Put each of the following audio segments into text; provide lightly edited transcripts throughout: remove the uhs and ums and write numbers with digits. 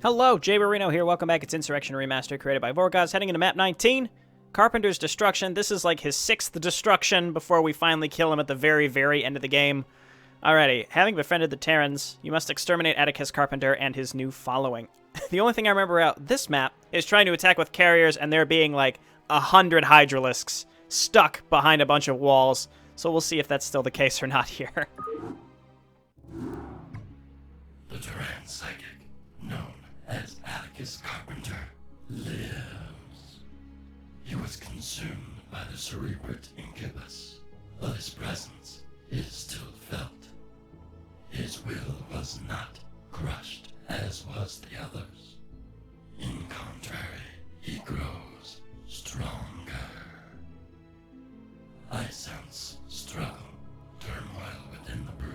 Hello, Jayborino here. Welcome back. It's Insurrection Remastered, created by Vorgozz. Heading into map 19, Carpenter's Destruction. This is like his 6th destruction before we finally kill him at the very, very end of the game. Alrighty, having befriended the Terrans, you must exterminate Atticus Carpenter and his new following. The only thing I remember about this map is trying to attack with carriers and there being like 100 Hydralisks stuck behind a bunch of walls. So we'll see if that's still the case or not here. The Terran psychic, known as Atticus Carpenter, lives. He was consumed by the cerebrate incubus, but his presence is still felt. His will was not crushed as was the others. In contrary, he grows stronger. I sense struggle, turmoil within the brood.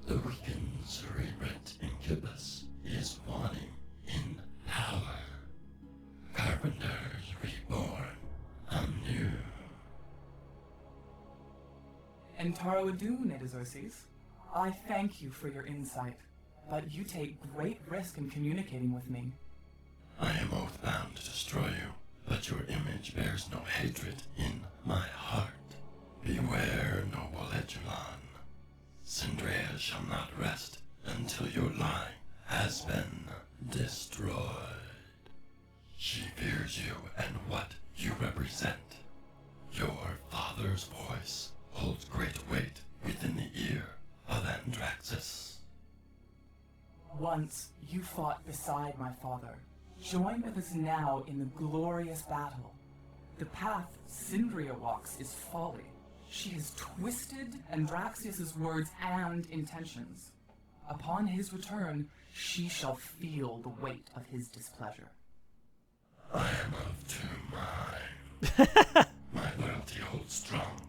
The weakened cerebrate incubus is wanting in power. Carpenter's reborn anew. Entaro Adun, Edizorces. I thank you for your insight, but you take great risk in communicating with me. I am oath-bound to destroy you, but your image bears no hatred in my heart. Beware, noble Edulon. Syndrea shall not rest until your line has been destroyed. She fears you and what you represent. Your father's voice holds great weight within the ear of Andraxis. Once you fought beside my father. Join with us now in the glorious battle. The path Syndrea walks is folly. She has twisted Andraxius's words and intentions. Upon his return, she shall feel the weight of his displeasure. I am of two minds. My loyalty holds strong,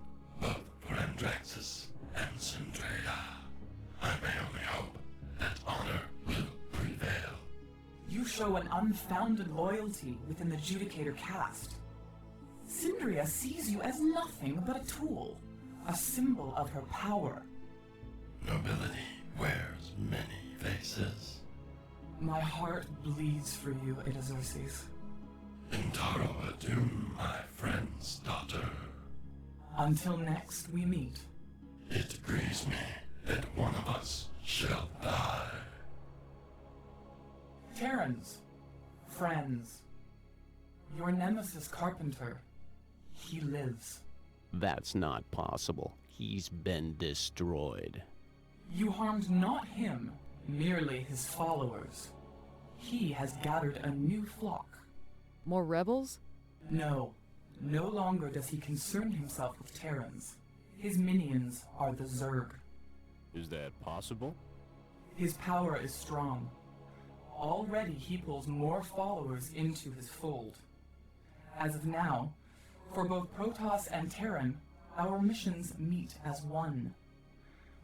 both for Andraxis and Syndrea. I may only hope that honor will prevail. You show an unfounded loyalty within the Judicator caste. Syndrea sees you as nothing but a tool, a symbol of her power. Nobility wears many faces. My heart bleeds for you, Edizorces. Entaro Adun, my friend's daughter. Until next we meet. It grieves me that one of us shall die. Terrans, friends, your nemesis Carpenter, he lives. That's not possible. He's been destroyed. You harmed not him, merely his followers. He has gathered a new flock. More rebels? No, no longer does he concern himself with Terrans. His minions are the Zerg. Is that possible? His power is strong. Already he pulls more followers into his fold. As of now, for both Protoss and Terran, our missions meet as one.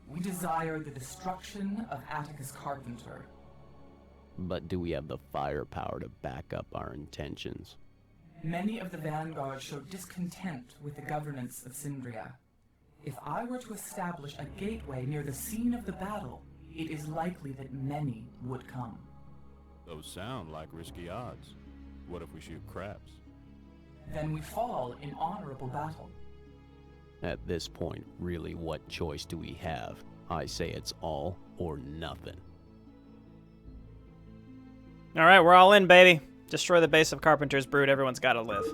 We desire the destruction of Atticus Carpenter. But do we have the firepower to back up our intentions? Many of the Vanguard show discontent with the governance of Syndrea. If I were to establish a gateway near the scene of the battle, it is likely that many would come. Those sound like risky odds. What if we shoot craps? Then we fall in honorable battle. At this point, really, what choice do we have? I say it's all or nothing. Alright, we're all in, baby. Destroy the base of Carpenter's brood. Everyone's gotta live.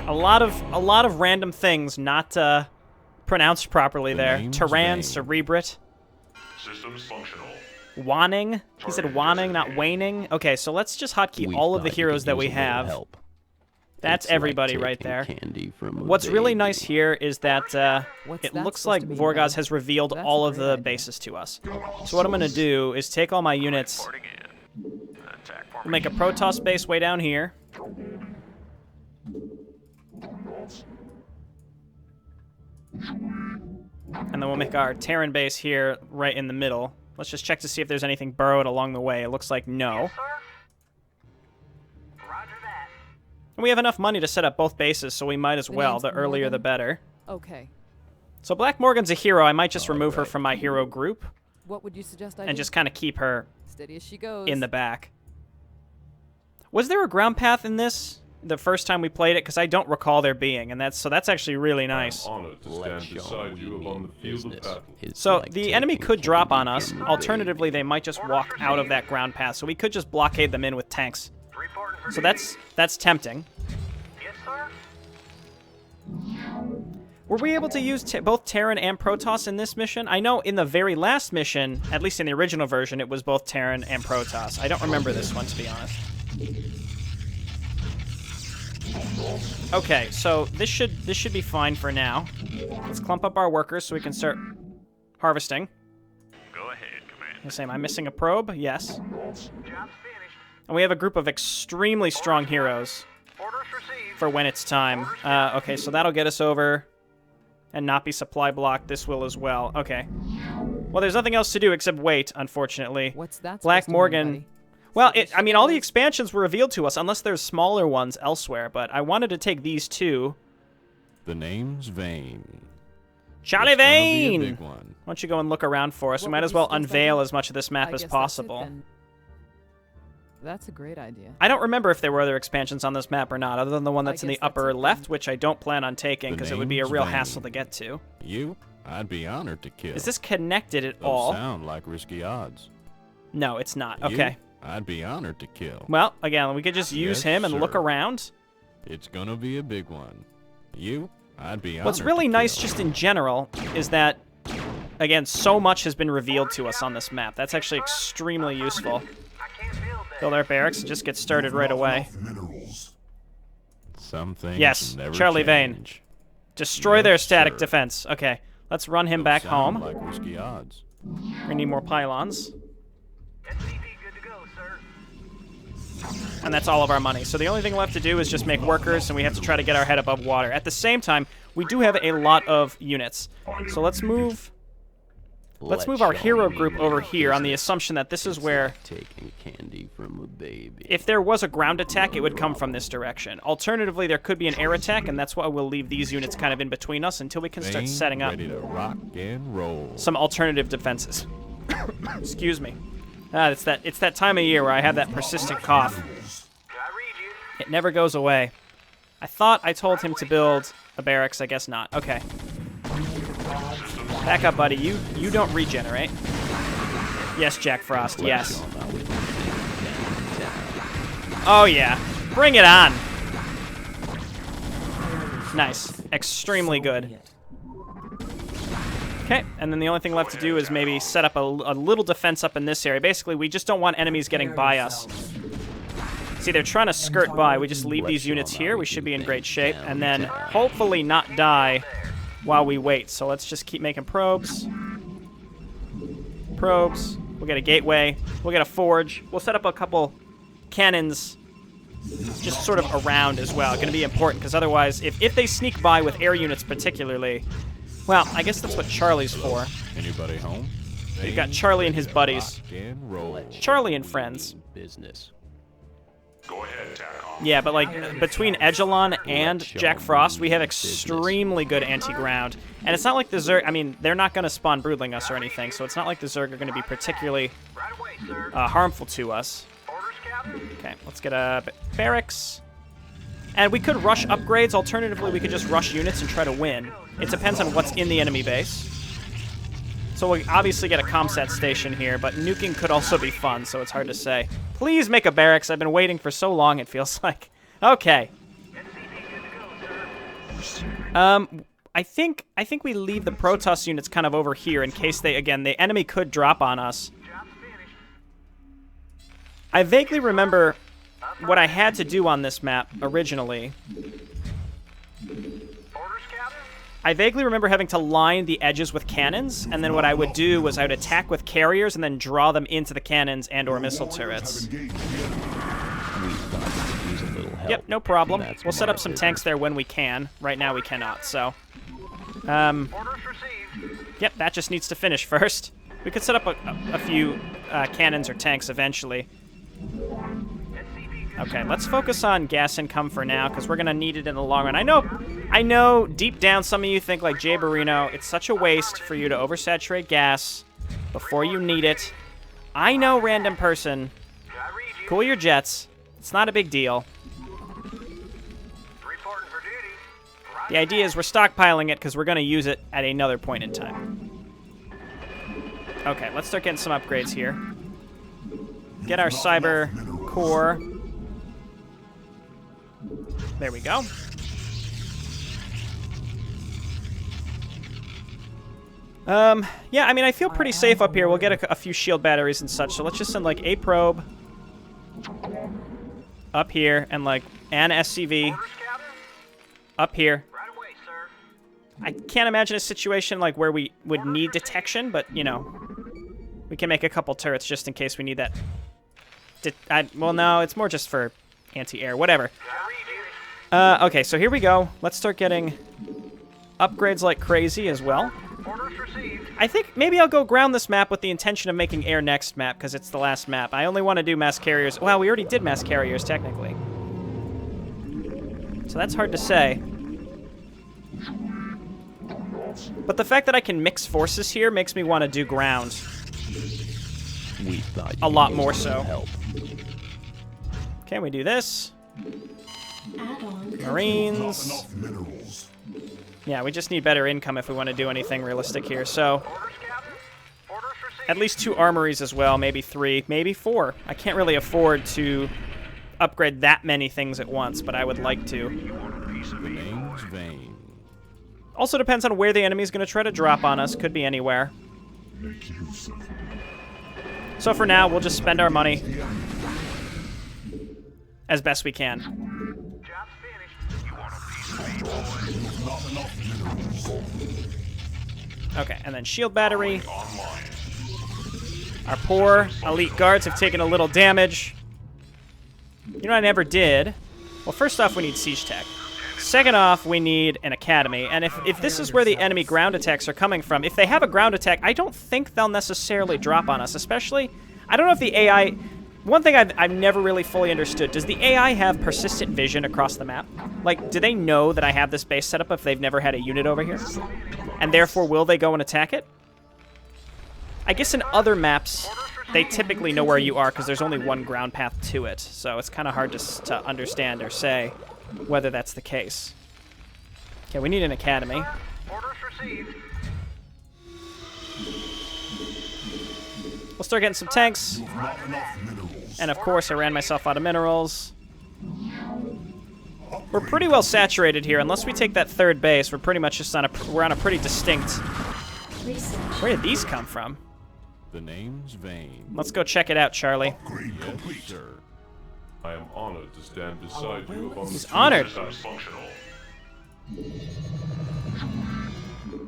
A lot of random things not pronounced properly there. Terran, cerebrate. Systems functional. Wanning? He said wanning, not waning. Okay, so let's just hotkey all of the heroes that we have. Help. That's It's everybody like right taking there. candy from a What's really baby. nice here is that it that looks supposed like to mean, Vorgozz Ben? has revealed That's all a of great the idea. bases to us. So what I'm going to do is take all my units, we'll make a Protoss base way down here. And then we'll make our Terran base here right in the middle. Let's just check to see if there's anything burrowed along the way. It looks like no. And we have enough money to set up both bases, so we might as well. name's The earlier, the Morgan? better. Okay. So Black Morgan's a hero. I might just remove her from my hero group What would you suggest I and do? just kind of keep her Steady as she goes. in the back. Was there a ground path in this the first time we played it? Because I don't recall there being, and that's actually really nice. Honored to Let's stand show beside you upon the field of business. battle. It's So like the enemy taking could drop on candy us. from a Alternatively, baby. they might just walk out of that ground path, so we could just blockade them in with tanks. So that's tempting. Yes, sir. Were we able to use both Terran and Protoss in this mission? I know in the very last mission, at least in the original version, it was both Terran and Protoss. I don't remember this one, to be honest. Okay, so this should be fine for now. Let's clump up our workers so we can start harvesting. Go ahead, Commander. I say, am I missing a probe? Yes. Job's finished. And we have a group of extremely strong heroes Orders received. for when it's time. Okay, so that'll get us over and not be supply blocked. This will as well. Okay. Well, there's nothing else to do except wait, unfortunately. What's that? Black supposed to mean, Morgan. buddy? Well, I mean, all the expansions were revealed to us, unless there's smaller ones elsewhere, but I wanted to take these two. The name's Vane. Charlie It's gonna be a Vane! big one. Why don't you go and look around for us? We What might were as well these skills unveil again? as much of this map I as guess that's it, possible. then. That's a great idea. I don't remember if there were other expansions on this map or not, other than the one I that's in the guess that's upper it then. left, which I don't plan on taking The because it would be a name's real Vane. hassle to get to. You? I'd be honored to kill. Is this connected at Those all? sound like risky odds. No, it's not. You? Okay. I'd be honored to kill. Well, again, we could just use Yes, him and look sir. around. It's gonna be a big one. You? I'd be honored What's really to nice kill. just in general is that, again, so much has been revealed to us on this map. That's actually extremely useful. I can't build that. Build our barracks and just get started right away. Some things Yes, never Charlie Vane. change. Destroy Yes, their static sir. defense. Okay, let's run him Those back sound home. like risky odds. We need more pylons. SCV good to go, sir. And that's all of our money. So the only thing left to do is just make workers, and we have to try to get our head above water. At the same time, we do have a lot of units. So let's move our hero group over here on the assumption that this is where, Taking candy from a baby. if there was a ground attack, it would come from this direction. Alternatively, there could be an air attack, and that's why we'll leave these units kind of in between us until we can start Vane, setting up ready to rock and roll. some alternative defenses. Excuse me. It's that time of year where I have that persistent cough. Can I read you? It never goes away. I thought I told him to build a barracks. I guess not. Okay. Back up, buddy. You don't regenerate. Yes, Jack Frost. Yes. Oh, yeah. Bring it on. Nice. Extremely good. Okay, and then the only thing left to do is maybe set up a little defense up in this area. Basically, we just don't want enemies getting by us. See, they're trying to skirt by. We just leave these units here. We should be in great shape. And then hopefully not die while we wait. So let's just keep making probes. Probes. We'll get a gateway. We'll get a forge. We'll set up a couple cannons just sort of around as well. Going to be important because otherwise, if they sneak by with air units particularly, well, I guess that's what Charlie's for. Anybody home? We've got Charlie and his buddies. Rock and roll. Charlie and friends. Business. Go ahead, TACOM. Yeah, but like between Edgelon and Jack Frost, we have extremely good anti-ground. And it's not like the Zerg, I mean, they're not going to spawn broodling us or anything, so it's not like the Zerg are going to be particularly Right away, sir. harmful to us. Orders, Captain. Okay, let's get a barracks. And we could rush upgrades. Alternatively, we could just rush units and try to win. It depends on what's in the enemy base. So we obviously get a comsat station here, but nuking could also be fun, so it's hard to say. Please make a barracks. I've been waiting for so long, it feels like. Okay. I think we leave the Protoss units kind of over here in case they, again, the enemy could drop on us. Job's finished. I vaguely remember what I had to do on this map originally. Orders, Captain. I vaguely remember having to line the edges with cannons, and then what I would do was I would attack with carriers and then draw them into the cannons and or missile turrets. We've got to use a little help. Yep, no problem. That's We'll set my up some business. tanks there when we can. Right now we cannot, so... Orders received. Yep, that just needs to finish first. We could set up a few cannons or tanks eventually. SCV good. Okay, let's focus on gas income for now, because we're going to need it in the long run. I know deep down some of you think, like Jayborino, it's such a waste for you to oversaturate gas before you need it. I know, random person. I read you. Cool your jets. It's not a big deal. Reporting for duty. Roger The idea is we're stockpiling it because we're going to use it at another point in time. Okay, let's start getting some upgrades here. Get our cyber core. There we go. Yeah, I mean, I feel pretty safe up here. We'll get a few shield batteries and such, so let's just send, like, a probe up here and, like, an SCV Orders, Captain? up here. Right away, sir. I can't imagine a situation, like, where we would need detection, but, you know, we can make a couple turrets just in case we need that. Well, no, it's more just for anti-air, whatever. I read you. Okay, so here we go. Let's start getting upgrades like crazy as well. Orders received. I think maybe I'll go ground this map with the intention of making air next map, because it's the last map. I only want to do mass carriers. Well, we already did mass carriers, technically. So that's hard to say. But the fact that I can mix forces here makes me want to do ground. We thought A you lot needed more some so. help. Okay, we do this. Marines. Yeah, we just need better income if we want to do anything realistic here. So, Orders, Captain. Orders received. at least 2 armories as well, maybe 3, maybe 4. I can't really afford to upgrade that many things at once, but I would like to. The name's Vane. Also depends on where the enemy is going to try to drop on us. Could be anywhere. So for now, we'll just spend our money as best we can. Job's finished. You want a piece of me, Okay, and then shield battery. Our poor elite guards have taken a little damage. You know what I never did? Well, first off, we need siege tech. Second off, we need an academy. And if this is where the enemy ground attacks are coming from, if they have a ground attack, I don't think they'll necessarily drop on us. Especially, I don't know if the AI... One thing I've never really fully understood, does the AI have persistent vision across the map? Like, do they know that I have this base set up if they've never had a unit over here? And therefore, will they go and attack it? I guess in other maps, they typically know where you are because there's only one ground path to it. So it's kind of hard to understand or say whether that's the case. Okay, we need an academy. Orders received. We'll start getting some tanks. And of course, I ran myself out of minerals. We're pretty well saturated here. Unless we take that third base, we're pretty much just on a pretty distinct... Where did these come from? The name's Vane. Let's go check it out, Charlie. Yes, sir. I am honored to stand beside you upon He's the honored. as functional.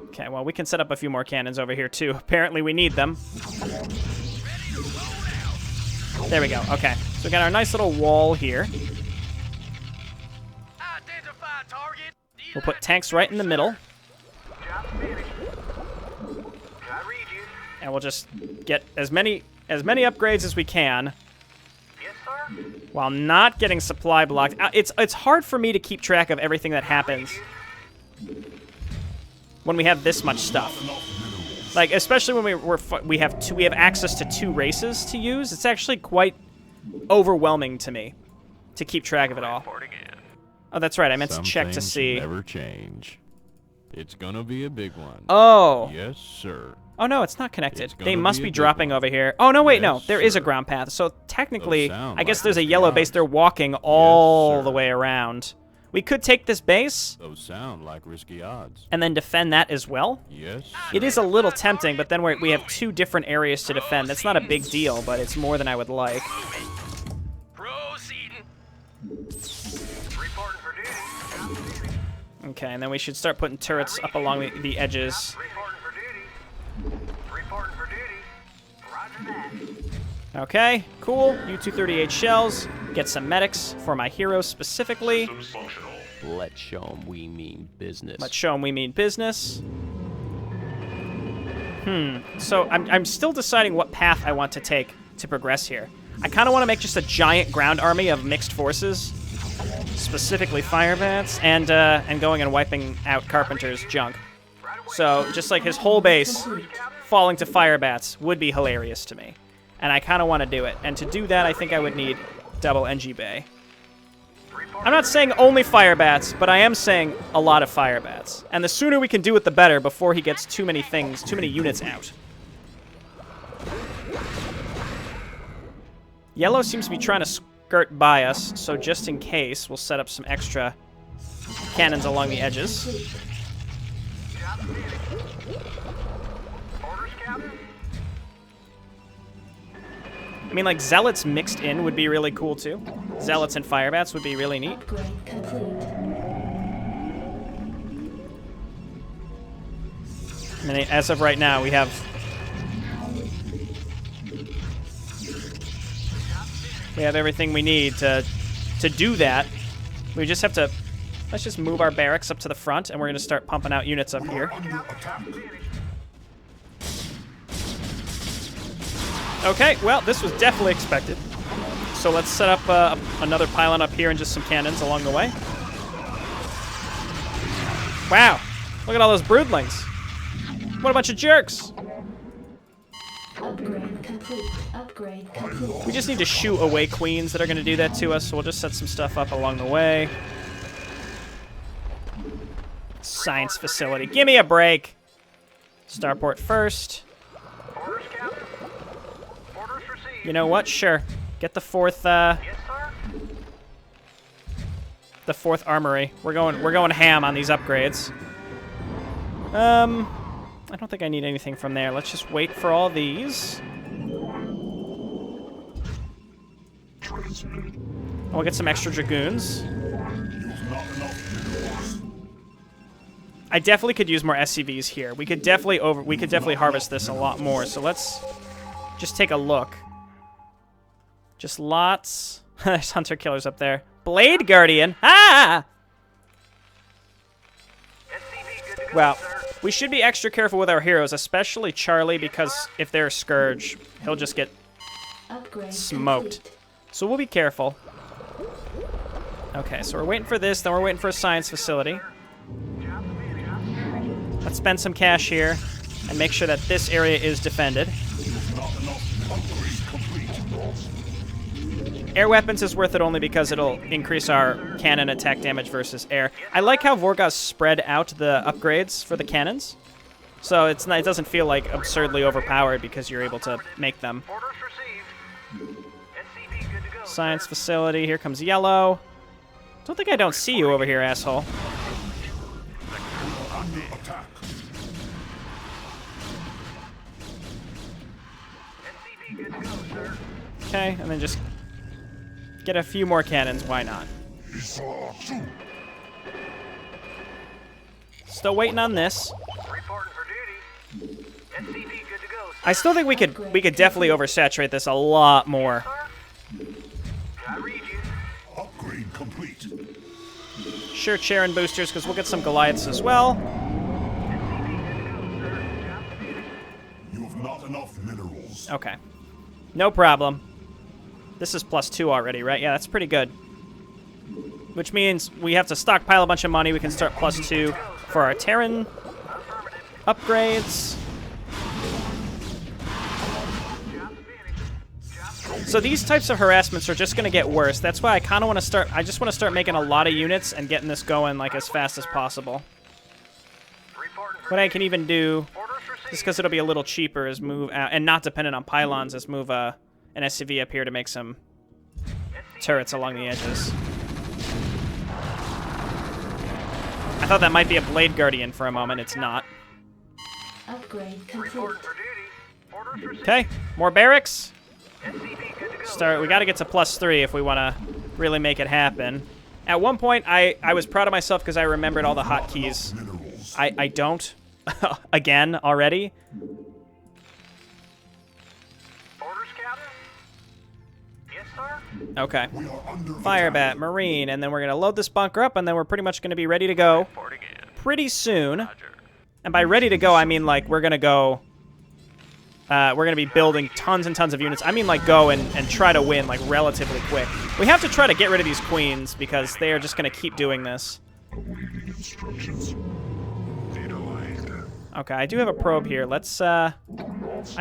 Okay, well, we can set up a few more cannons over here, too. Apparently, we need them. There we go. Okay, so we got our nice little wall here. Identify target. We'll put tanks right in the middle. Job's finished. I read you. And we'll just get as many upgrades as we can Yes, sir. while not getting supply blocked. It's hard for me to keep track of everything that happens when we have this much stuff. Like, especially when we have access to 2 races to use. It's actually quite overwhelming to me to keep track of it all. Oh, that's right. I meant to check to see. Never change. It's gonna be a big one. Oh. Yes, sir. Oh, no, it's not connected. It's They gonna must be be a big dropping one. over here. Oh, no, wait, no. Yes, There is a sir. ground path. So technically, sound I guess like there's a risky yellow base. odds. They're walking all sir. the way around. We could take this base Those sound like risky odds. and then defend that as well. Yes, sir. It is a little tempting, but then we have 2 different areas to defend. That's not a big deal, but it's more than I would like. Proceeding. Reporting for duty. Job's finished. Okay, and then we should start putting turrets up along the edges. Reporting for duty. Reporting for duty. Roger that. Okay, cool. U-238 shells. Get some medics for my heroes specifically. Systems functional. Let's show 'em we mean business. Let's show them we mean business. So I'm still deciding what path I want to take to progress here. I kind of want to make just a giant ground army of mixed forces, specifically fire bats, and going and wiping out Carpenter's junk. So just like his whole base falling to fire bats would be hilarious to me. and I kind of want to do it. And to do that, I think I would need double NG Bay. I'm not saying only fire bats, but I am saying a lot of fire bats. And the sooner we can do it, the better, before he gets too many units out. Yellow seems to be trying to skirt by us, so just in case, we'll set up some extra cannons along the edges. I mean, like, Zealots mixed in would be really cool, too. Zealots and fire bats would be really neat. I mean, as of right now, we have... We have everything we need to do that. We just have to... Let's just move our barracks up to the front, and we're going to start pumping out units up here. Okay, well, this was definitely expected. So let's set up another pylon up here and just some cannons along the way. Wow, look at all those broodlings. What a bunch of jerks. Upgrade complete. Upgrade complete. We just need to shoo away queens that are going to do that to us, so we'll just set some stuff up along the way. Science facility. Give me a break. Starport first. You know what? Sure. Get the fourth armory. We're going ham on these upgrades. I don't think I need anything from there. Let's just wait for all these. We'll get some extra dragoons. I definitely could use more SCVs here. We could definitely harvest this a lot more. So let's just take a look. Just lots. There's hunter killers up there. Blade Guardian. Ah! Well, we should be extra careful with our heroes, especially Charlie, because if they're a Scourge, he'll just get smoked. So we'll be careful. Okay, so we're waiting for this, then we're waiting for a science facility. Let's spend some cash here and make sure that this area is defended. Air weapons is worth it only because it'll increase our cannon attack damage versus air. I like how Vorgozz spread out the upgrades for the cannons. So it doesn't feel like absurdly overpowered because you're able to make them. Science facility, here comes yellow. Don't think I don't see you over here, asshole. Okay, and then just get a few more cannons, why not? Still waiting on this. I still think we could definitely oversaturate this a lot more. Upgrade complete. Sure, Charon boosters, because we'll get some Goliaths as well. You have not enough minerals. Okay. No problem. This is +2 already, right? Yeah, that's pretty good. Which means we have to stockpile a bunch of money. We can start +2 for our Terran upgrades. So these types of harassments are just going to get worse. That's why I kind of want to start... I just want to start making a lot of units and getting this going like as fast as possible. What I can even do, just because it'll be a little cheaper, is move out... And not dependent on pylons, is move an SCV up here to make some turrets along the edges. I thought that might be a Blade Guardian for a moment. It's not. Upgrade complete. Okay, more barracks. We got to get to +3 if we want to really make it happen. At one point, I was proud of myself because I remembered all the hotkeys. I don't. Again, already. Okay. Firebat, Marine, and then we're going to load this bunker up, and then we're pretty much going to be ready to go pretty soon. And by ready to go, I mean, like, we're going to go... we're going to be building tons and tons of units. I mean, like, go and try to win, like, relatively quick. We have to try to get rid of these queens, because they are just going to keep doing this. Okay, I do have a probe here. Let's, I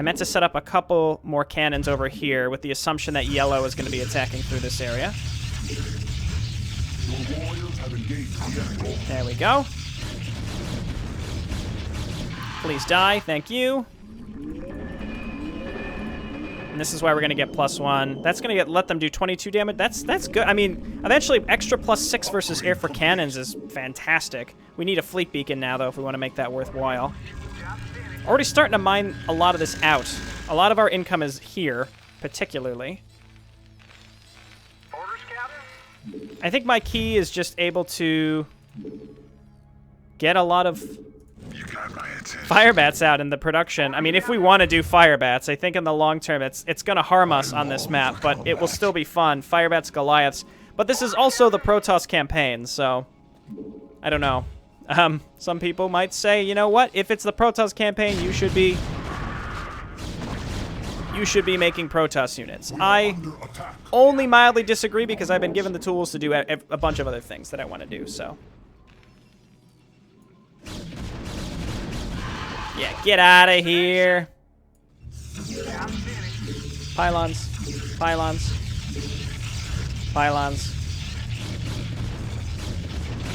meant to set up a couple more cannons over here with the assumption that yellow is going to be attacking through this area. There we go. Please die, thank you. And this is why we're going to get +1. That's going to let them do 22 damage. That's good. I mean, eventually extra +6 versus air for cannons is fantastic. We need a fleet beacon now, though, if we want to make that worthwhile. Already starting to mine a lot of this out. A lot of our income is here, particularly. Orders, Captain? I think my key is just able to get a lot of Firebats out in the production. I mean, if we want to do Firebats, I think in the long term it's going to harm us on this map, but it will still be fun. Firebats, Goliaths. But this is also the Protoss campaign, so I don't know. Some people might say, you know what? If it's the Protoss campaign, you should be making Protoss units. I only mildly disagree because I've been given the tools to do a bunch of other things that I want to do, so. Yeah, get out of here. Pylons. Pylons. Pylons.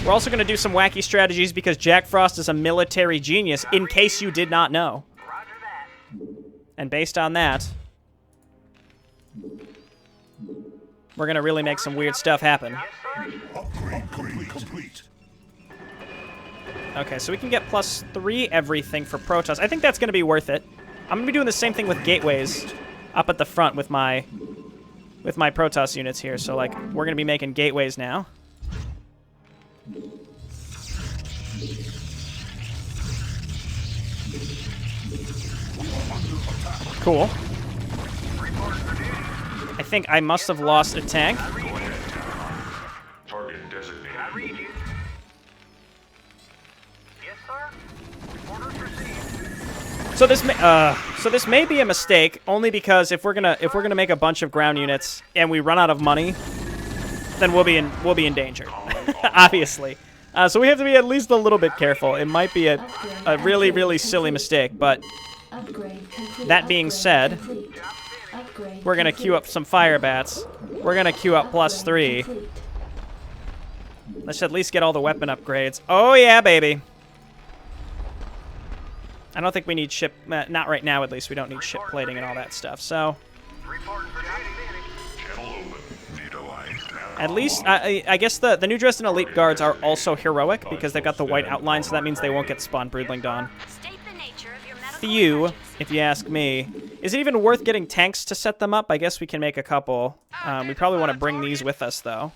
We're also going to do some wacky strategies because Jack Frost is a military genius, in case you did not know. Roger that. And based on that, we're going to really make some weird stuff happen. Upgrade complete. Okay, so we can get +3 everything for Protoss. I think that's going to be worth it. I'm going to be doing the same thing with gateways up at the front with my Protoss units here. So, like, we're going to be making gateways now. Cool. I think I must have lost a tank. Target designated. I read you. Yes, sir. Orders received. So this may be a mistake, only because if we're gonna make a bunch of ground units and we run out of money, then we'll be in danger, obviously. So we have to be at least a little bit careful. It might be a really silly mistake, but that being said, we're gonna queue up some Firebats. We're gonna queue up +3. Let's at least get all the weapon upgrades. Oh yeah, baby. I don't think we need ship, not right now at least, we don't need ship plating and all that stuff, so. At least, I guess the New Dresden Elite Guards are also heroic because they've got the white outline, so that means they won't get spawned Broodling Dawn. Few, if you ask me. Is it even worth getting tanks to set them up? I guess we can make a couple. We probably want to bring these with us, though.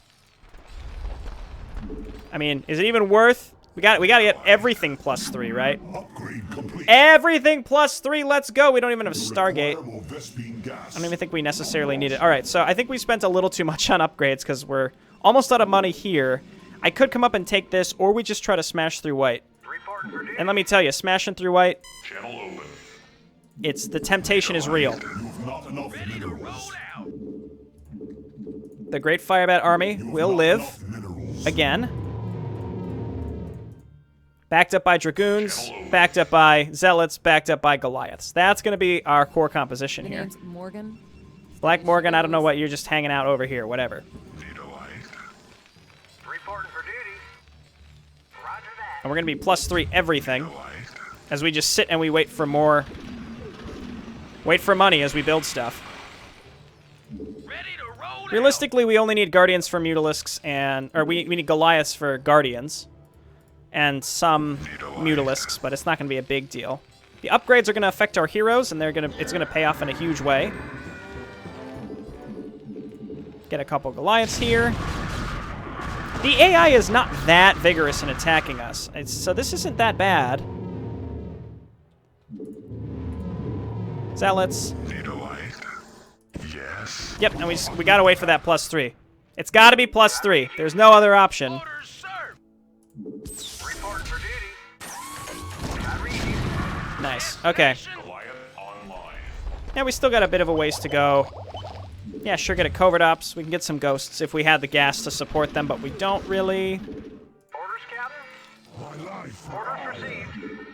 I mean, is it even worth? We got to get everything +3, right? Everything +3. Let's go. We don't even have Stargate. I don't even think we necessarily need it. All right, so I think we spent a little too much on upgrades because we're almost out of money here. I could come up and take this, or we just try to smash through white. And let me tell you, smashing through white, the temptation is real. The Great Firebat Army will live again. Backed up by Dragoons, backed up by Zealots, backed up by Goliaths. That's going to be our core composition The here. name's Morgan. Black Morgan, I don't know what, you're just hanging out over here, whatever. Reporting for duty. Roger that. And we're going to be +3 everything as we just sit and we wait for more. Wait for money as we build stuff. Realistically, we only need Guardians for Mutalisks and... Or we need Goliaths for Guardians. And some Mutalisks, but it's not going to be a big deal. The upgrades are going to affect our heroes, and it's going to pay off in a huge way. Get a couple Goliaths here. The AI is not that vigorous in attacking us, so this isn't that bad. Zealots. Yes. Yep, and we gotta wait for that +3. It's gotta be +3. There's no other option. Nice. Okay. Yeah, we still got a bit of a ways to go. Yeah, sure, get a covert ops. We can get some ghosts if we had the gas to support them, but we don't really. Orders, Captain. Orders received.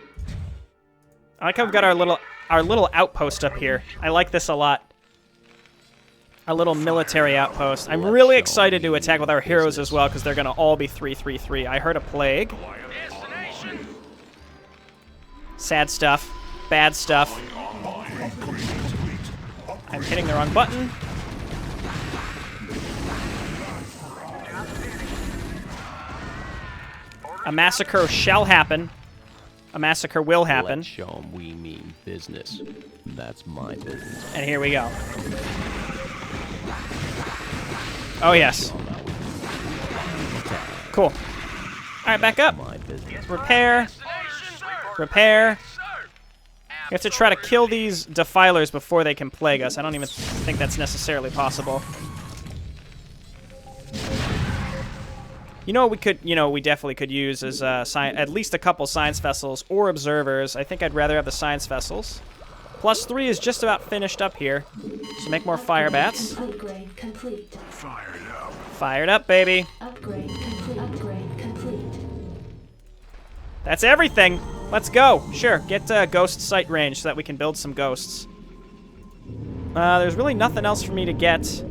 I like how we've got our little outpost up here. I like this a lot. Our little military outpost. I'm really excited to attack with our heroes as well, because they're going to all be 3/3/3. I heard a plague. Sad stuff. Bad stuff. I'm hitting the wrong button. A massacre shall happen. A massacre will happen. Let's show 'em we mean business. That's my business. And here we go. Oh, yes. Cool. All right, back up. Repair. Repair. We have to try to kill these defilers before they can plague us. I don't even think that's necessarily possible. You know what we could, we definitely could use is at least a couple science vessels or observers. I think I'd rather have the science vessels. +3 is just about finished up here. So make more fire bats. Upgrade complete. Fired up, baby. Upgrade complete. Upgrade complete. That's everything. Let's go. Sure, get ghost sight range so that we can build some ghosts. There's really nothing else for me to get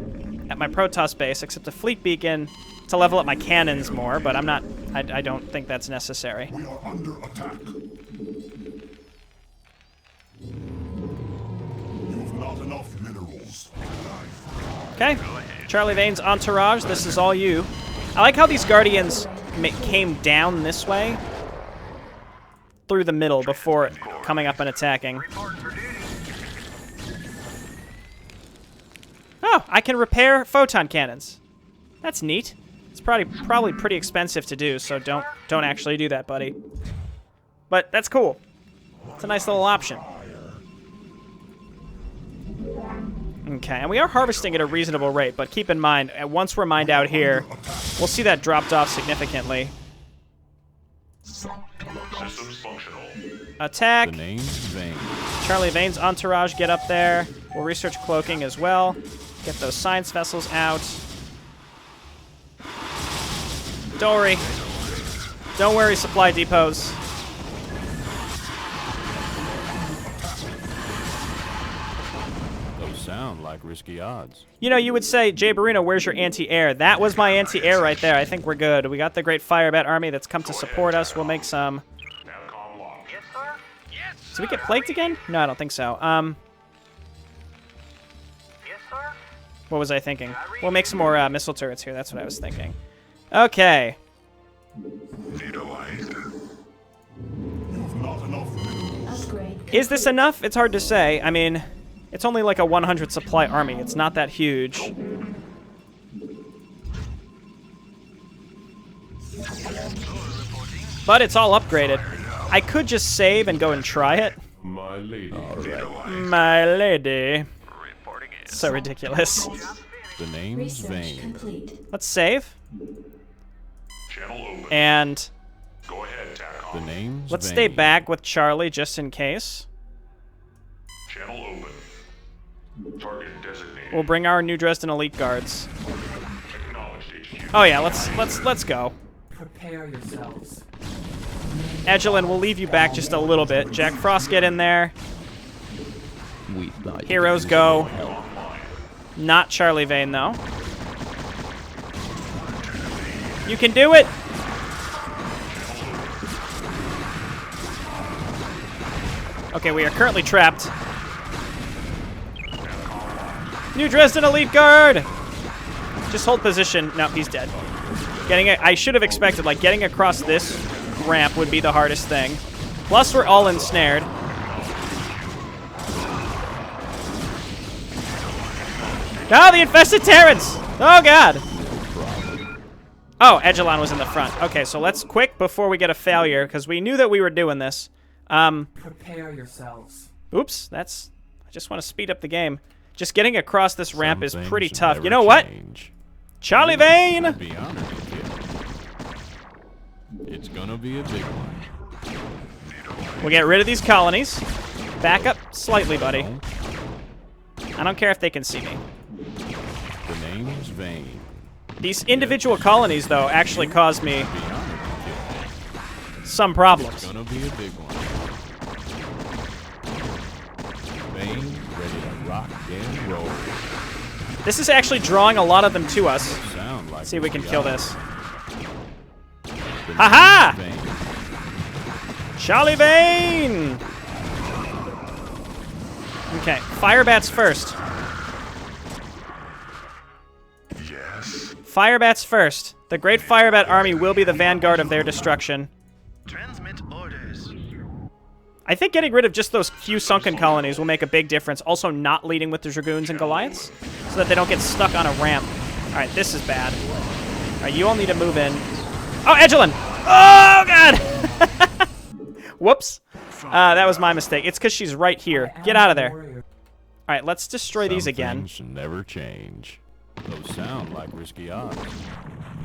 at my Protoss base except a fleet beacon to level up my cannons more, but I'm not. I don't think that's necessary. We are under attack. You've not enough minerals. Okay. Charlie Vane's entourage, this is all you. I like how these Guardians came down this way through the middle before coming up and attacking. Oh, I can repair photon cannons. That's neat. It's probably pretty expensive to do, so don't actually do that, buddy. But that's cool. It's a nice little option. Okay, and we are harvesting at a reasonable rate, but keep in mind, once we're mined out here, we'll see that dropped off significantly. Systems functional. Attack. The name's Vane. Charlie Vane's entourage, get up there. We'll research cloaking as well. Get those science vessels out. Don't worry. Don't worry, supply depots. Those sound like risky odds. You know, you would say, Jayborino, where's your anti-air? That was my anti-air right there. I think we're good. We got the great Firebat army that's come to support us. We'll make some... Yes, sir. Yes. Did we get plagued again? No, I don't think so. Yes, sir. What was I thinking? We'll make some more missile turrets here. That's what I was thinking. Okay. Need a light. You've not enough minerals. Upgrade. Is this enough? It's hard to say. I mean, it's only like a 100 supply army. It's not that huge. But it's all upgraded. I could just save and go and try it. My lady. My lady. So ridiculous. The name's Research Vane. complete. Let's save. Channel open. And Go ahead, TACOM. The name's let's Vane. stay back with Charlie just in case. Channel open. Target designated. We'll bring our New Dresden Elite Guards. Acknowledged HQ. Oh yeah, let's go. Prepare yourselves. Edgelin, we'll leave you back just a little bit. Jack Frost, get in there. We've got Heroes go. Not Charlie Vane, though. You can do it! Okay, we are currently trapped. New Dresden Elite Guard! Just hold position. No, he's dead. I should have expected, like, getting across this ramp would be the hardest thing. Plus, we're all ensnared. Oh, the infested Terrans! Oh, God! Oh, Edgelon was in the front. Okay, so let's quick before we get a failure, because we knew that we were doing this. Prepare yourselves. Oops, I just want to speed up the game. Just getting across this ramp is Some pretty things tough. never You know what? change. Charlie Vane! Be honest, kid. It's gonna be a big one. We'll get rid of these colonies. Back up slightly, buddy. I don't care if they can see me. The name's Vane. These individual colonies, though, actually cause me Be honest, kid. some problems. It's gonna be a big one. Again, roll. This is actually drawing a lot of them to us. Sound like Let's see if we can Risky kill Odds. this. The Ha-ha! Vein. Charlie Vane! Okay, fire bats first. Yes. Fire bats first. The Great Fire Bat Army will be the vanguard of their destruction. Transmit orders. I think getting rid of just those few sunken colonies will make a big difference. Also not leading with the Dragoons and Goliaths, so that they don't get stuck on a ramp. Alright, this is bad. Alright, you all need to move in. Oh, Edgelin! Oh, God! Whoops. That was my mistake. It's because she's right here. Get out of there. Alright, let's destroy these Some again. things never change. Those sound like Risky Odds.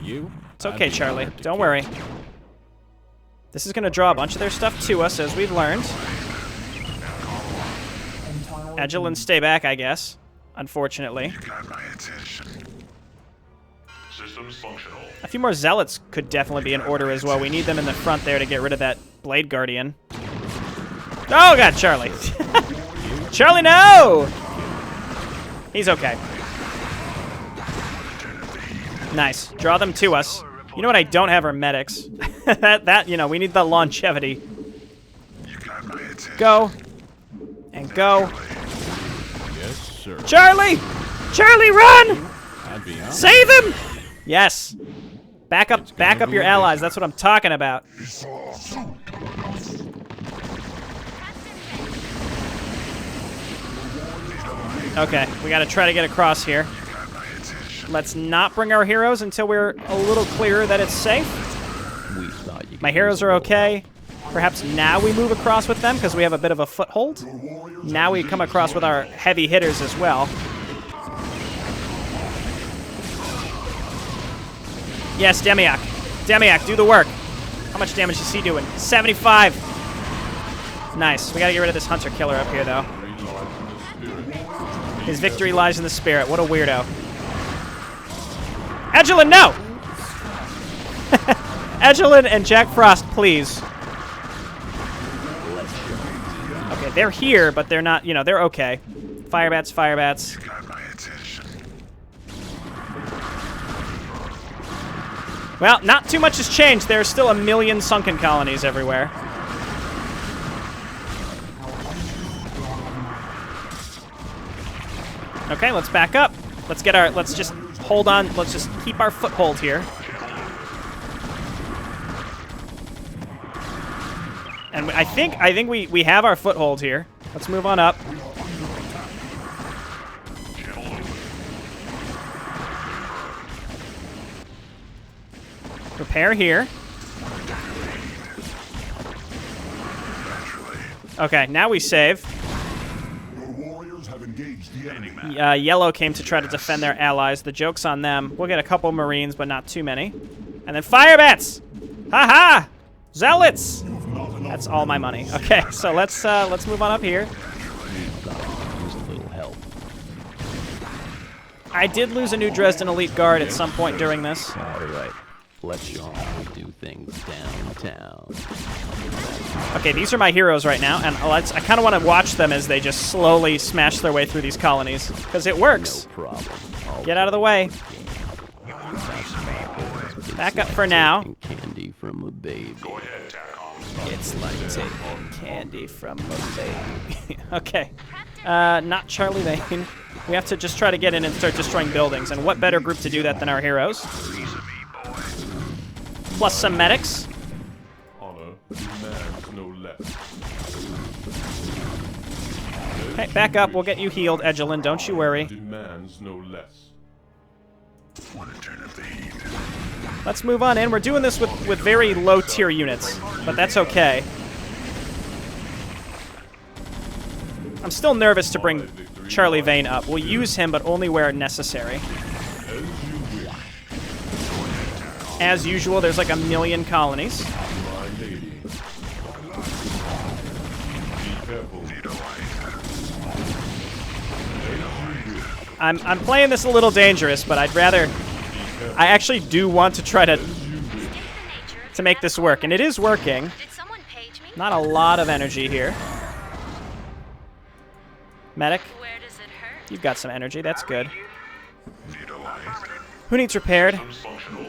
You? It's okay, Charlie. Don't worry. This is going to draw a bunch of their stuff to us, as we've learned. Edgelin, stay back, I guess. Unfortunately. Got my attention. Systems functional. A few more Zealots could definitely be in order as well. We need them in the front there to get rid of that Blade Guardian. Oh, God, Charlie. Charlie, no! He's okay. Nice. Draw them to us. You know what I don't have are medics. You know, we need the longevity. You got my attention. Go. And go. Yes, sir. Charlie! Charlie, run! I'd be honest. Save him! Yes. Back up your allies. That's what I'm talking about. Okay, we gotta try to get across here. Let's not bring our heroes until we're a little clearer that it's safe. We thought you My could heroes use are a okay. Perhaps now we move across with them because we have a bit of a foothold. Now we come across with our heavy hitters as well. Yes, Demiak. Demiak, do the work. How much damage is he doing? 75. Nice. We gotta get rid of this hunter killer up here, though. His victory lies in the spirit. What a weirdo. Edgelin, no! Edgelin and Jack Frost, please. Okay, they're here, but they're not, you know, they're okay. Firebats, firebats. Got my attention. Well, not too much has changed. There are still a million sunken colonies everywhere. Okay, let's back up. Let's just hold on. Let's just keep our foothold here. And I think we have our foothold here. Let's move on up. Prepare here. Okay, now we save. Your warriors have engaged the enemy. Yellow came to try to defend their allies. The joke's on them. We'll get a couple Marines, but not too many. And then Firebats! Ha-ha! Zealots! That's all my money. Okay, so let's move on up here. use a little help. I did lose a new Dresden Elite Guard at some point during this. All right, let's show how we do things downtown. Okay, these are my heroes right now, and I kind of want to watch them as they just slowly smash their way through these colonies, because it works. No problem. Get out of the way. Back up for now. Candy from a baby. It's like taking candy from a baby. Okay. Not Charlie Vane. We have to just try to get in and start destroying buildings, and what better group to do that than our heroes? Plus some medics. Honor demands no less. Okay, back up. We'll get you healed, Edgelin. Don't you worry. Demands no less. Want to turn up the heat. Let's move on in. We're doing this with very low-tier units, but that's okay. I'm still nervous to bring Charlie Vane up. We'll use him, but only where necessary. As usual, there's like a million colonies. My lady. Be careful. I'm playing this a little dangerous, but I'd rather... I actually do want to try to make this work, and it is working. Not a lot of energy here. Medic. Where does it hurt? You've got some energy. That's good. Need a light? Who needs repaired? Functional.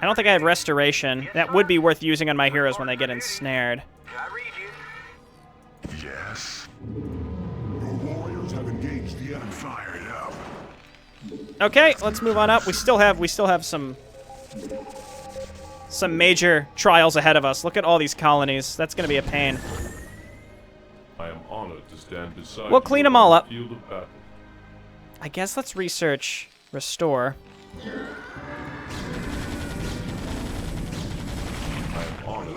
I don't think I have restoration. That would be worth using on my heroes when they get ensnared. Can I read you? Yes. Your warriors have engaged the enemy. Fire it up. Okay, let's move on up. We still have some major trials ahead of us. Look at all these colonies. That's going to be a pain. I am honored to stand beside We'll clean you them all on up. the field of battle. I guess let's research restore.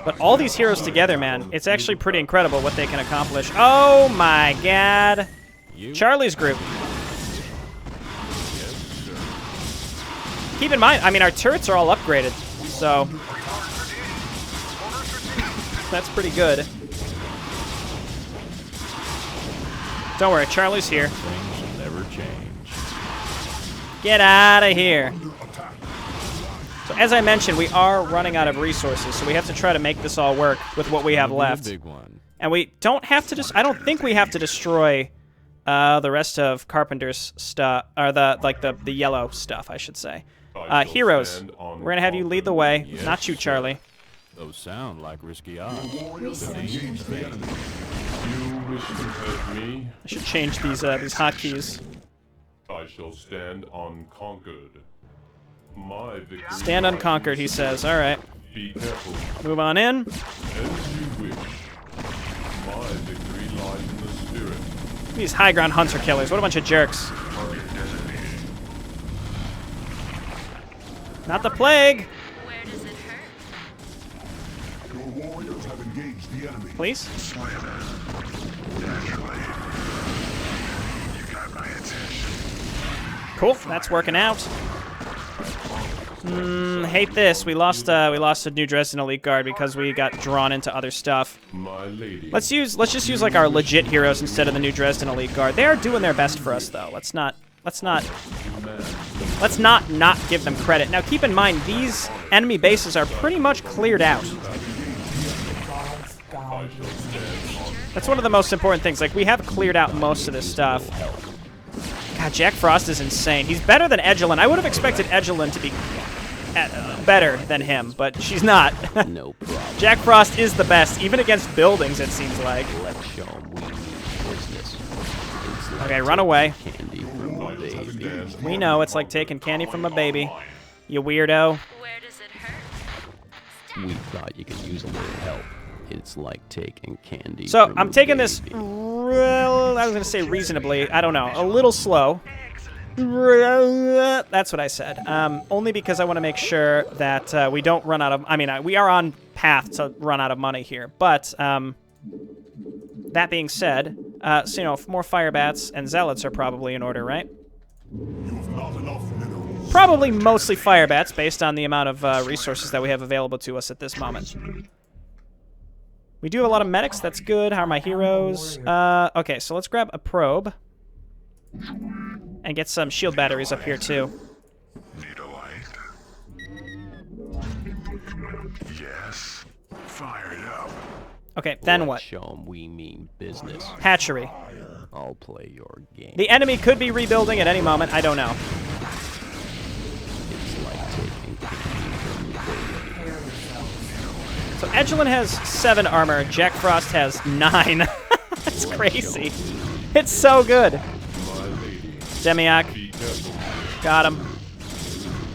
But all these heroes together, man, it's actually pretty incredible what they can accomplish. Oh my god. Charlie's group. Keep in mind, I mean, our turrets are all upgraded, so that's pretty good. Don't worry, Charlie's here. Things never change. Get out of here. So as I mentioned, we are running out of resources, so we have to try to make this all work with what we have Gonna be a left. big one. And we don't have to I don't think we have to destroy the rest of Carpenter's stuff, or the yellow stuff, I should say. Heroes, we're gonna have you lead the way. Yes, Not you, sir. Charlie. Those sound like risky odds. Research complete. You wish to hurt me? I should change these hotkeys. I shall stand unconquered. My victory. Stand unconquered, he says. All right, Be careful. move on in. As you wish. My victory lies in the spirit. These high ground hunter killers. What a bunch of jerks. Not the plague. Where does it hurt? Your warriors have engaged the enemy. Please. Naturally. You got my attention. Cool. That's working out. Hate this. We lost a New Dresden Elite Guard because we got drawn into other stuff. My lady. Let's just use like our legit heroes instead of the New Dresden Elite Guard. They are doing their best for us though. Let's not give them credit. Now keep in mind these enemy bases are pretty much cleared out. God's guide. That's one of the most important things. Like we have cleared out most of this stuff. God, Jack Frost is insane. He's better than Edgelin. I would have expected Edgelin to be better than him, but she's not. No problem. Jack Frost is the best, even against buildings, it seems like. Let's show 'em we mean business. It's like Okay, run away. candy from a baby. We know it's like taking candy from a baby. You weirdo. Where does it hurt? We thought you could use a little help. It's like taking candy So from I'm a taking this, baby. I was going to say reasonably, I don't know, a little slow. That's what I said. Only because I want to make sure that we don't run out of, we are on path to run out of money here. But that being said, so, more fire bats and zealots are probably in order, right? You've not enough minerals. Probably mostly fire bats based on the amount of resources that we have available to us at this moment. We do have a lot of medics. That's good. How are my heroes? Okay, so let's grab a probe and get some shield batteries up here too. Need a light? Yes. Fire it up. Okay, then what? Show 'em we mean business. Hatchery. I'll play your game. The enemy could be rebuilding at any moment. I don't know. It's like taking candy from a baby. So Edgelin has 7 armor. Jack Frost has 9. That's crazy. It's so good. Demiak. Got him.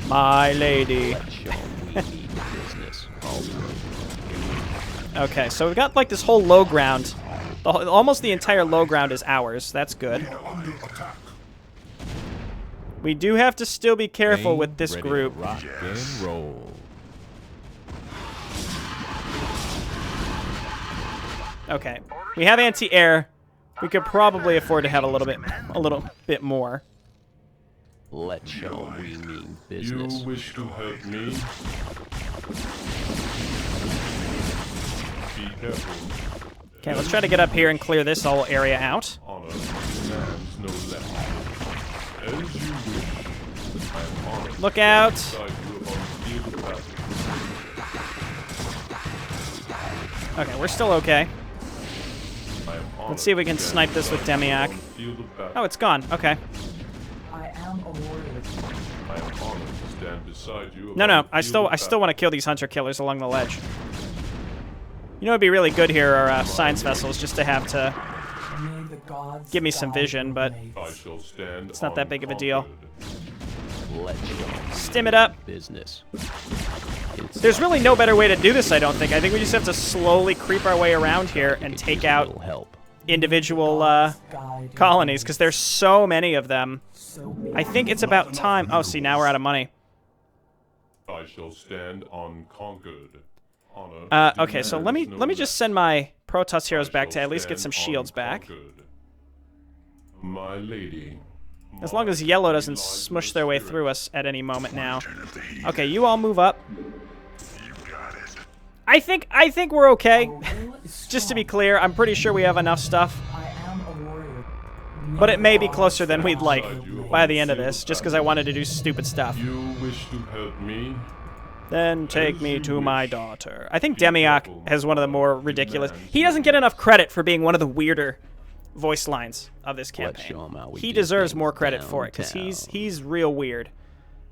My lady. Let's show 'em we mean business. I'll play. Okay, so we've got like this whole low ground. Almost the entire low ground is ours. That's good. Under attack. We do have to still be careful with this Ready to group. Rock and roll. Okay, we have anti-air. We could probably afford to have a little bit more. Let's show 'em we mean You business. wish to hurt me? Be careful. Okay, let's try to get up here and clear this whole area out. Honor demands no less. As you wish. I am honored Look out. to guide you upon the field of battle. Okay, we're still okay. I am honored Let's see if we can to snipe this with stand Demiak. upon the field of battle. Oh, it's gone. Okay. I am a warrior. I am honored to stand beside you. No, no. upon the I field of still want to kill these hunter killers along the ledge. You know, it'd be really good here are science vessels just to have to May the gods give me some guide vision, your but ways. I shall stand it's not that big of a deal. Let's show Stim it up. business. There's really no better way to do this, I don't think. I think we just have to slowly creep our way around here and take out help. individual Guide your colonies, ways. because there's so many of them. So be I think it's about time. Oh, see, now we're out of money. I shall stand unconquered. Honor Okay, so let me just send my Protoss heroes back to at least get some shields back. My lady. As long as yellow doesn't smush their way through us at any moment now. Okay, you all move up. I think we're okay. Just to be clear, I'm pretty sure we have enough stuff. I am a warrior. But it may be closer than we'd like by the end of this, just because I wanted to do stupid stuff. You wish to help me? Then take me to my daughter. I think Demiok has one of the more ridiculous... He doesn't get enough credit for being one of the weirder voice lines of this campaign. He deserves more credit for it, because he's real weird.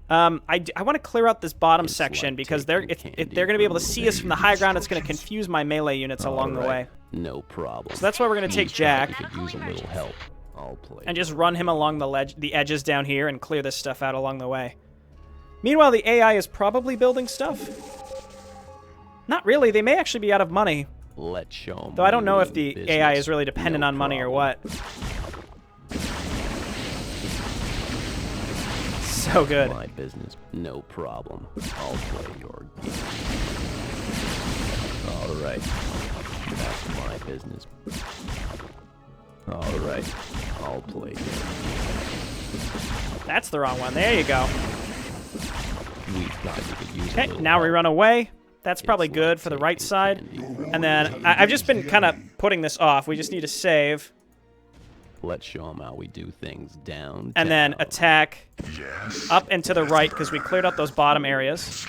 I want to clear out this bottom section, because if they're going to be able to see us from the high ground, it's going to confuse my melee units along the way. No problem. So that's why we're going to take Jack Could use a little help. I'll play. and just run him along the edges down here and clear this stuff out along the way. Meanwhile, the AI is probably building stuff. Not really. They may actually be out of money. Let's show 'em Though I don't know if the business. AI is really dependent on money or what. So good. My business, no problem. I'll play your game. All right, that's my business. All right, I'll play. That's the wrong one. There you go. We've got to use a Okay, little now we help. run away. That's probably It's good like for the taking right side. candy. And then I've just been kind of putting this off. We just need to save. Let's show them how we do things down. And then attack up and to the right because we cleared out those bottom areas.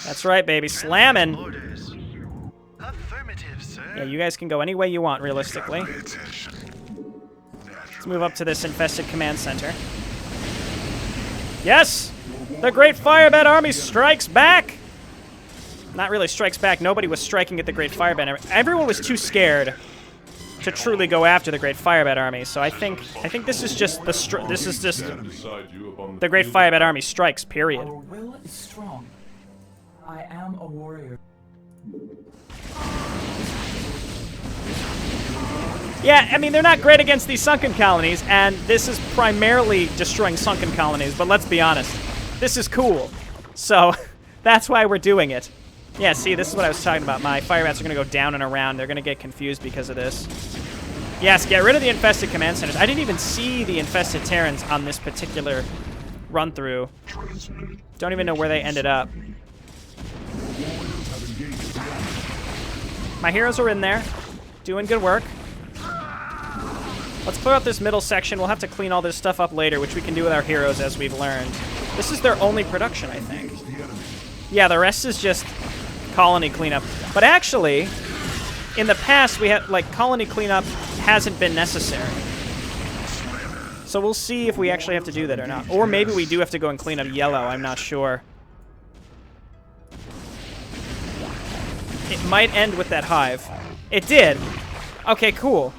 That's right, baby. Slamming. Affirmative, sir. Yeah, you guys can go any way you want, realistically. Let's move up to this infested command center. Yes! The Great Firebed Army strikes back! Not really strikes back. Nobody was striking at the Great Firebed. Everyone was too scared to truly go after the Great Firebed Army. So I think this is just the Great Firebed Army strikes. Period. Our will is strong. I am a warrior. Yeah, I mean, they're not great against these sunken colonies, and this is primarily destroying sunken colonies, but let's be honest. This is cool. So that's why we're doing it. Yeah, see, this is what I was talking about. My Firebats are going to go down and around. They're going to get confused because of this. Yes, get rid of the infested command centers. I didn't even see the infested Terrans on this particular run-through. Don't even know where they ended up. My heroes are in there, doing good work. Let's clear out this middle section. We'll have to clean all this stuff up later, which we can do with our heroes as we've learned. This is their only production, I think. Yeah, the rest is just colony cleanup. But actually, in the past, we had colony cleanup hasn't been necessary. So we'll see if we actually have to do that or not. Or maybe we do have to go and clean up yellow. I'm not sure. It might end with that hive. It did. Okay, cool.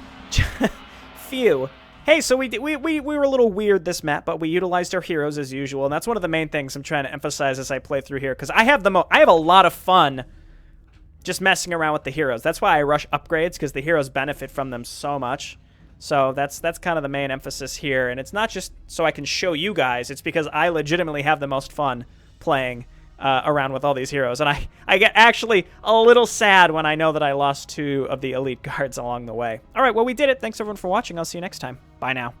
Phew. Hey, so we were a little weird this map, but we utilized our heroes as usual, and that's one of the main things I'm trying to emphasize as I play through here, because I have a lot of fun just messing around with the heroes. That's why I rush upgrades, because the heroes benefit from them so much. So that's kind of the main emphasis here, and it's not just so I can show you guys. It's because I legitimately have the most fun playing around with all these heroes, and I get actually a little sad when I know that I lost 2 of the elite guards along the way. All right, well, we did it. Thanks, everyone, for watching. I'll see you next time. Bye now.